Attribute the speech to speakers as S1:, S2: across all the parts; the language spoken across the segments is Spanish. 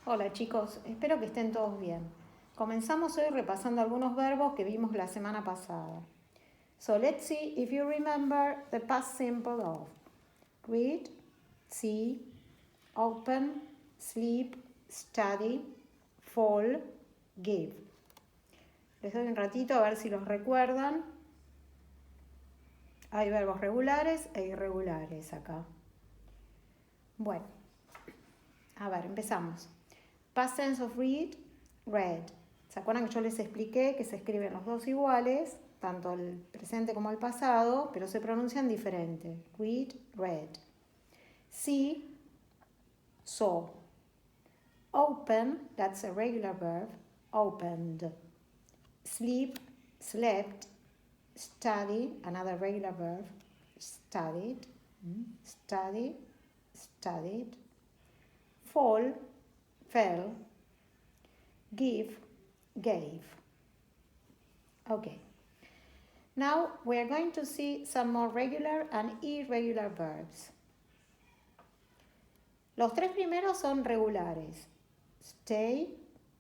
S1: Hola chicos, espero que estén todos bien. Comenzamos hoy repasando algunos verbos que vimos la semana pasada. So let's see if you remember the past simple of read, see, open, sleep, study, fall, give. Les doy un ratito a ver si los recuerdan. Hay verbos regulares e irregulares acá. Bueno, a ver, empezamos. Past tense of read, read. ¿Se acuerdan que yo les expliqué que se escriben los dos iguales, tanto el presente como el pasado, pero se pronuncian diferente? Read, read. See, saw. Open, that's a regular verb, opened. Sleep, slept. Study, another regular verb, studied. Study, studied. Fall, fell. Give, gave. Okay. Now we are going to see some more regular and irregular verbs. Los tres primeros son regulares. Stay,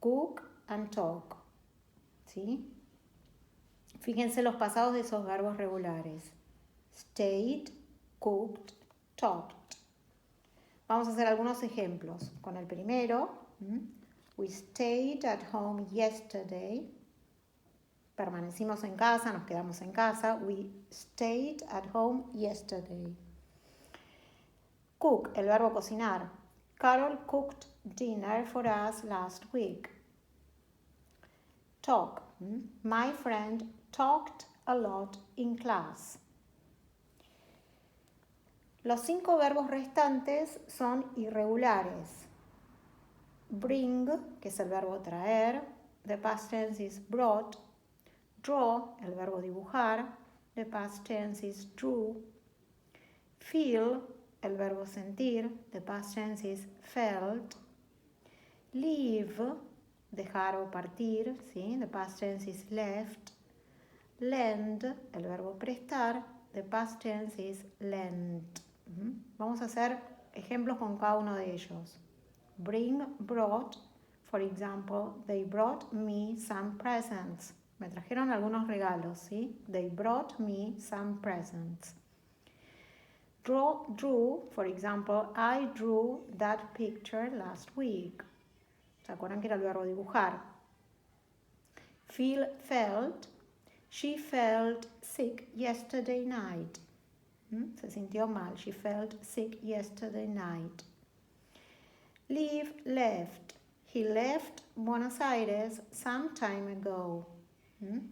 S1: cook and talk. ¿Sí? Fíjense los pasados de esos verbos regulares. Stayed, cooked, talked. Vamos a hacer algunos ejemplos. Con el primero, we stayed at home yesterday. Permanecimos en casa, nos quedamos en casa. We stayed at home yesterday. Cook, el verbo cocinar. Carol cooked dinner for us last week. Talk. My friend talked a lot in class. Los 5 verbos restantes son irregulares. Bring, que es el verbo traer. The past tense is brought. Draw, el verbo dibujar. The past tense is drew. Feel, el verbo sentir. The past tense is felt. Leave, dejar o partir. ¿Sí? The past tense is left. Lend, el verbo prestar. The past tense is lent. Vamos a hacer ejemplos con cada uno de ellos. Bring, brought. For example, they brought me some presents. Me trajeron algunos regalos, ¿sí? They brought me some presents. Draw, drew. For example, I drew that picture last week. ¿Se acuerdan que era el verbo dibujar? Feel, felt. She felt sick yesterday night. Se sintió mal. She felt sick yesterday night. Leave, left. He left Buenos Aires some time ago.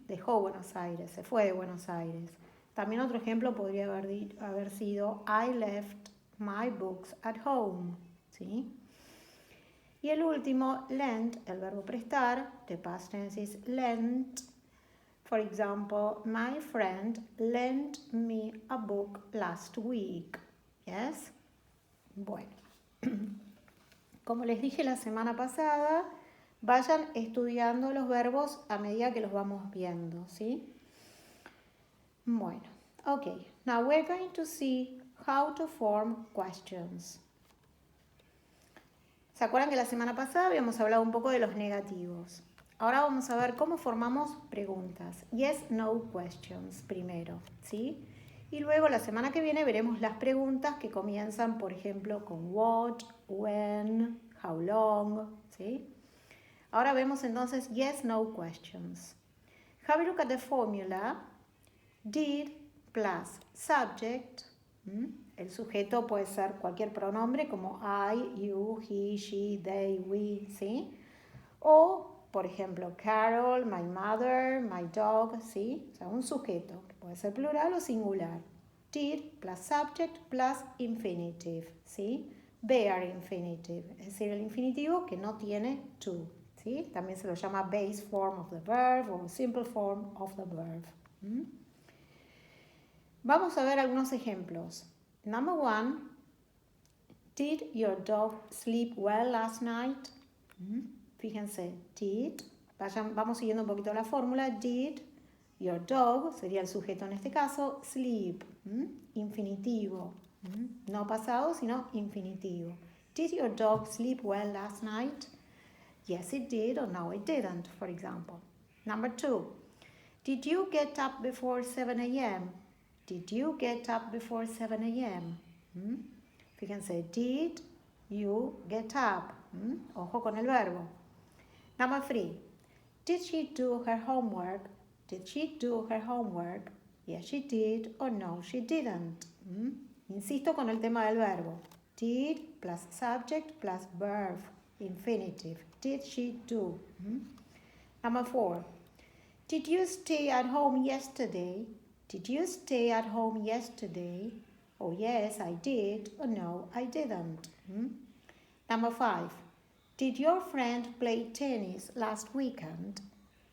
S1: Dejó Buenos Aires, se fue de Buenos Aires. También otro ejemplo podría haber sido I left my books at home. ¿Sí? Y el último, lend, el verbo prestar. The past tense is lent. For example, my friend lent me a book last week. Yes? Bueno. Como les dije la semana pasada, vayan estudiando los verbos a medida que los vamos viendo, ¿sí? Bueno, okay. Now we're going to see how to form questions. ¿Se acuerdan que la semana pasada habíamos hablado un poco de los negativos? Ahora vamos a ver cómo formamos preguntas. Yes, no questions primero, ¿sí? Y luego la semana que viene veremos las preguntas que comienzan, por ejemplo, con what, when, how long, ¿sí? Ahora vemos entonces yes, no questions. Have a look at the formula. Did plus subject. El sujeto puede ser cualquier pronombre como I, you, he, she, they, we, ¿sí? O, por ejemplo, Carol, my mother, my dog, ¿sí? O sea, un sujeto, que puede ser plural o singular. Did plus subject plus infinitive, ¿sí? Bare infinitive, es decir, el infinitivo que no tiene to, ¿sí? También se lo llama base form of the verb o simple form of the verb. Vamos a ver algunos ejemplos. Number 1, did your dog sleep well last night? Fíjense, did, vamos siguiendo un poquito la fórmula. Did your dog, sería el sujeto en este caso, sleep, infinitivo, no pasado, sino infinitivo. Did your dog sleep well last night? Yes, it did, or no, it didn't, for example. Number 2. Did you get up before 7 a.m.? Did you get up before 7 a.m.? Fíjense, did you get up? Ojo con el verbo. Number 3. Did she do her homework? Did she do her homework? Yes, she did, or no, she didn't. Insisto con el tema del verbo. Did plus subject plus verb, infinitive. Did she do? Number 4. Did you stay at home yesterday? Did you stay at home yesterday? Oh, yes, I did, or no, I didn't. Number 5. Did your friend play tennis last weekend?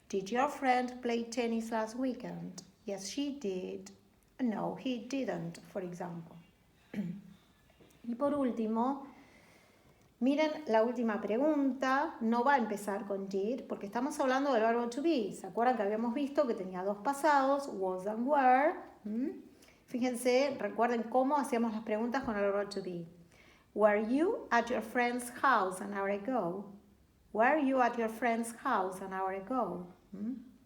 S1: Did your friend play tennis last weekend? Yes, she did. No, he didn't, for example. Y por último, miren la última pregunta. No va a empezar con did porque estamos hablando del verbo to be. ¿Se acuerdan que habíamos visto que tenía dos pasados, was and were? Fíjense, recuerden cómo hacíamos las preguntas con el verbo to be. Were you at your friend's house an hour ago? Were you at your friend's house an hour ago?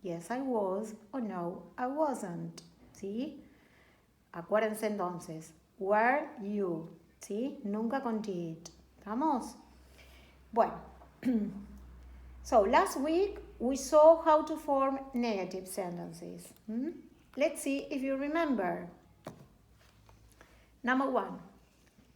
S1: Yes, I was, or no, I wasn't. ¿Sí? Acuérdense entonces, were you, ¿sí? Nunca con did. ¿Estamos? Bueno, so last week we saw how to form negative sentences. Let's see if you remember. Number 1.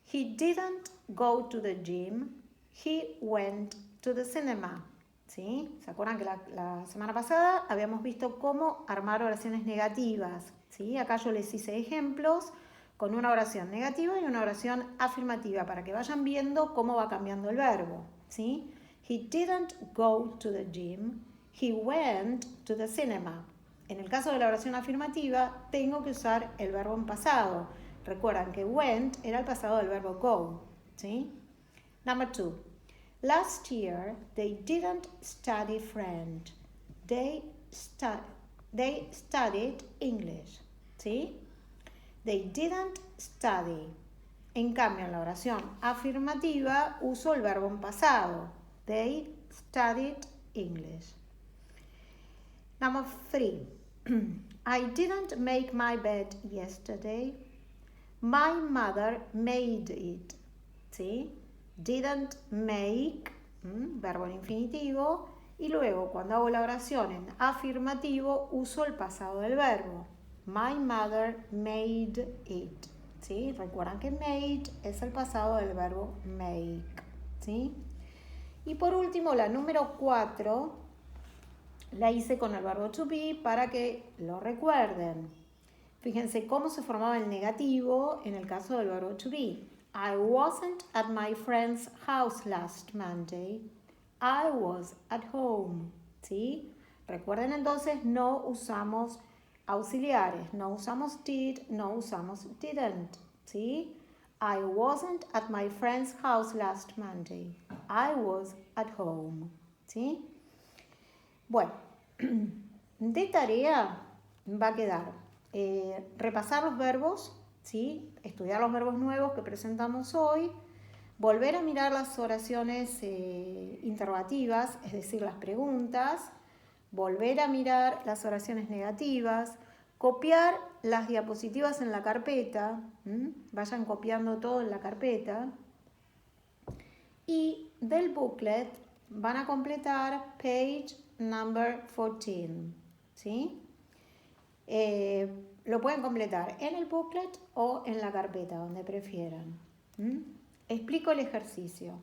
S1: He didn't go to the gym, he went to the cinema. ¿Sí? ¿Se acuerdan que la semana pasada habíamos visto cómo armar oraciones negativas? ¿Sí? Acá yo les hice ejemplos con una oración negativa y una oración afirmativa para que vayan viendo cómo va cambiando el verbo. ¿Sí? He didn't go to the gym, he went to the cinema. En el caso de la oración afirmativa, tengo que usar el verbo en pasado. Recuerdan que went era el pasado del verbo go. ¿Sí? Number 2. Last year, they didn't study French. They studied English. ¿Sí? They didn't study. En cambio, en la oración afirmativa uso el verbo en pasado. They studied English. Number 3. I didn't make my bed yesterday. My mother made it. ¿Sí? Didn't make, verbo en infinitivo, y luego cuando hago la oración en afirmativo uso el pasado del verbo. My mother made it. ¿Sí? Recuerdan que made es el pasado del verbo make. ¿Sí? Y por último, la número 4 la hice con el verbo to be para que lo recuerden. Fíjense cómo se formaba el negativo en el caso del verbo to be. I wasn't at my friend's house last Monday. I was at home. ¿Sí? Recuerden entonces, no usamos auxiliares. No usamos did, no usamos didn't. ¿Sí? I wasn't at my friend's house last Monday. I was at home. ¿Sí? Bueno, de tarea va a quedar repasar los verbos, ¿sí? Estudiar los verbos nuevos que presentamos hoy, volver a mirar las oraciones interrogativas, es decir, las preguntas, volver a mirar las oraciones negativas, copiar las diapositivas en la carpeta, vayan copiando todo en la carpeta, y del booklet van a completar page number 14, ¿sí? Lo pueden completar en el booklet o en la carpeta, donde prefieran. Explico el ejercicio.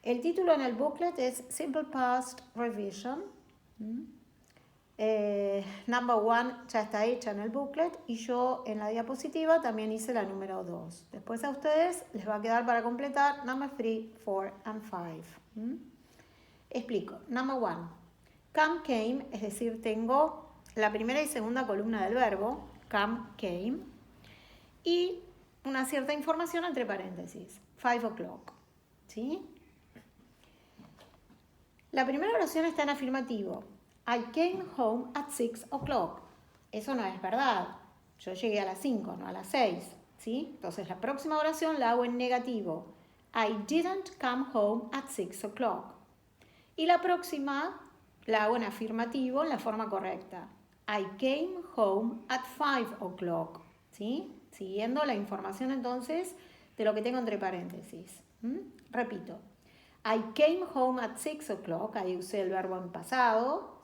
S1: El título en el booklet es Simple Past Revision. Number 1 ya está hecha en el booklet y yo en la diapositiva también hice la número 2. Después a ustedes les va a quedar para completar number 3, 4 and 5. Explico. Number 1. Come, came, es decir, tengo la primera y segunda columna del verbo, come, came, y una cierta información entre paréntesis, 5 o'clock. ¿Sí? La primera oración está en afirmativo. I came home at 6 o'clock. Eso no es verdad. Yo llegué a las 5, no a las 6. ¿Sí? Entonces la próxima oración la hago en negativo. I didn't come home at 6 o'clock. Y la próxima la hago en afirmativo en la forma correcta. I came home at 5 o'clock. ¿Sí? Siguiendo la información entonces de lo que tengo entre paréntesis. Repito. I came home at 6 o'clock. Ahí usé el verbo en pasado.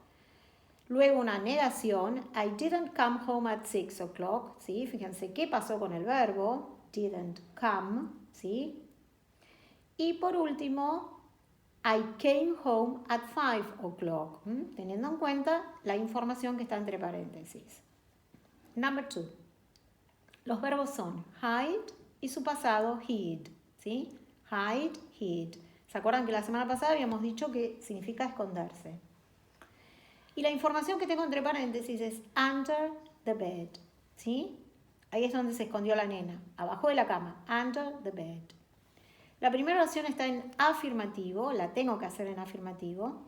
S1: Luego una negación. I didn't come home at 6 o'clock. ¿Sí? Fíjense qué pasó con el verbo. Didn't come. ¿Sí? Y por último, I came home at 5 o'clock. Teniendo en cuenta la información que está entre paréntesis. Number 2. Los verbos son hide y su pasado hid. ¿Sí? Hide, hid. ¿Se acuerdan que la semana pasada habíamos dicho que significa esconderse? Y la información que tengo entre paréntesis es under the bed. ¿Sí? Ahí es donde se escondió la nena. Abajo de la cama. Under the bed. La primera oración está en afirmativo. La tengo que hacer en afirmativo.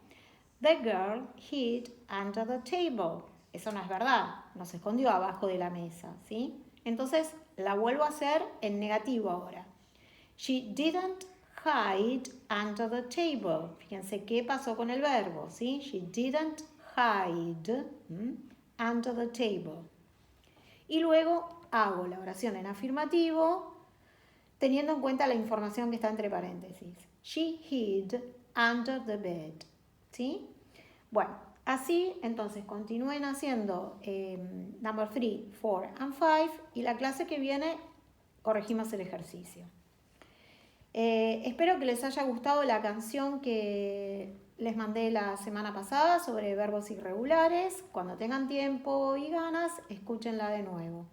S1: The girl hid under the table. Eso no es verdad. No se escondió abajo de la mesa. ¿Sí? Entonces la vuelvo a hacer en negativo ahora. She didn't hide under the table. Fíjense qué pasó con el verbo, ¿sí? She didn't hide under the table. Y luego hago la oración en afirmativo teniendo en cuenta la información que está entre paréntesis. She hid under the bed, ¿sí? Bueno, así entonces continúen haciendo number 3, 4 and 5 y la clase que viene corregimos el ejercicio. Espero que les haya gustado la canción que les mandé la semana pasada sobre verbos irregulares. Cuando tengan tiempo y ganas, escúchenla de nuevo.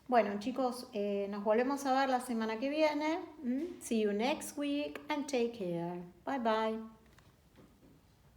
S1: Bueno, chicos, nos volvemos a ver la semana que viene. See you next week and take care. Bye bye.